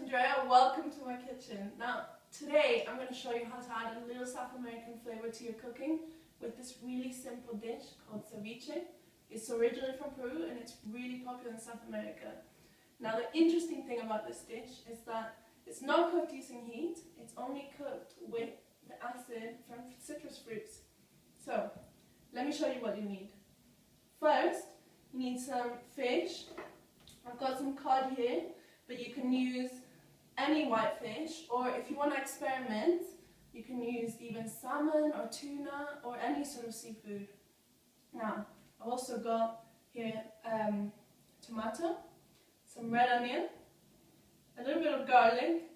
Andrea, welcome to my kitchen. Now, today I'm going to show you how to add a little South American flavor to your cooking with this really simple dish called ceviche. It's originally from Peru and it's really popular in South America. Now, the interesting thing about this dish is that it's not cooked using heat, it's only cooked with the acid from citrus fruits. So, let me show you what you need. First, you need some fish. I've got some cod here, but you can use any white fish, or if you want to experiment, you can use even salmon or tuna or any sort of seafood. Now, I've also got here tomato, some red onion, a little bit of garlic,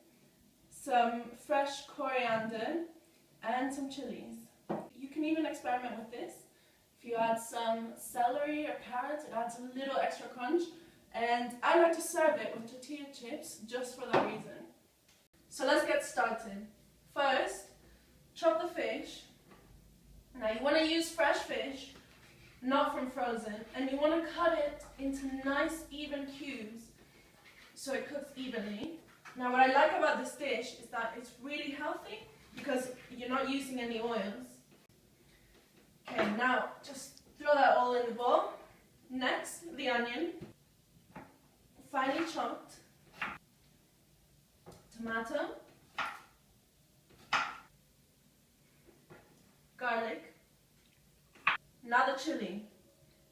some fresh coriander, and some chilies. You can even experiment with this. If you add some celery or carrots, it adds a little extra crunch. And I like to serve it with tortilla chips just for that reason. So let's get started. First, chop the fish. Now you want to use fresh fish, not from frozen, and you want to cut it into nice even cubes so it cooks evenly. Now what I like about this dish is that it's really healthy because you're not using any oils. Okay, now just throw that all in the bowl. Next, the onion. Finely chopped, tomato, garlic, now the chili.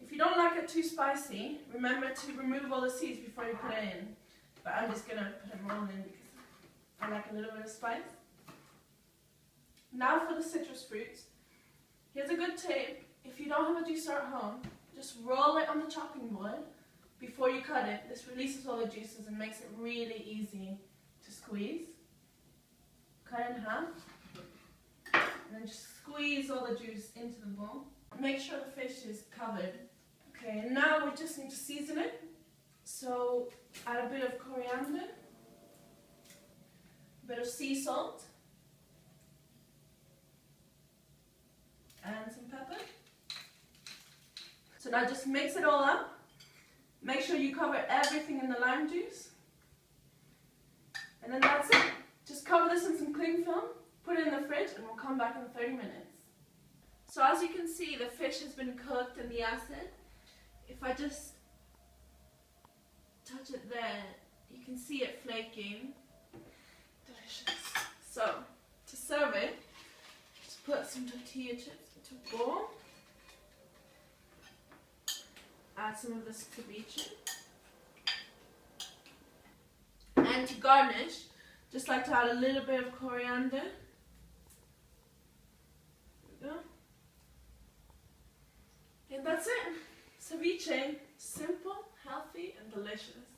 If you don't like it too spicy, remember to remove all the seeds before you put it in. But I'm just going to put them all in because I like a little bit of spice. Now for the citrus fruits. Here's a good tip. If you don't have a juicer at home, just roll it on the chopping board. Before you cut it, this releases all the juices and makes it really easy to squeeze. Cut it in half, and then just squeeze all the juice into the bowl. Make sure the fish is covered. Okay, and now we just need to season it. So add a bit of coriander, a bit of sea salt, and some pepper. So now just mix it all up. Make sure you cover everything in the lime juice. And then that's it. Just cover this in some cling film, put it in the fridge, and we'll come back in 30 minutes. So as you can see, the fish has been cooked in the acid. If I just touch it there, you can see it flaking. Delicious. So, to serve it, just put some tortilla chips into a bowl. Add some of this ceviche. And to garnish, just like to add a little bit of coriander. There we go. And that's it. Ceviche, simple, healthy, and delicious.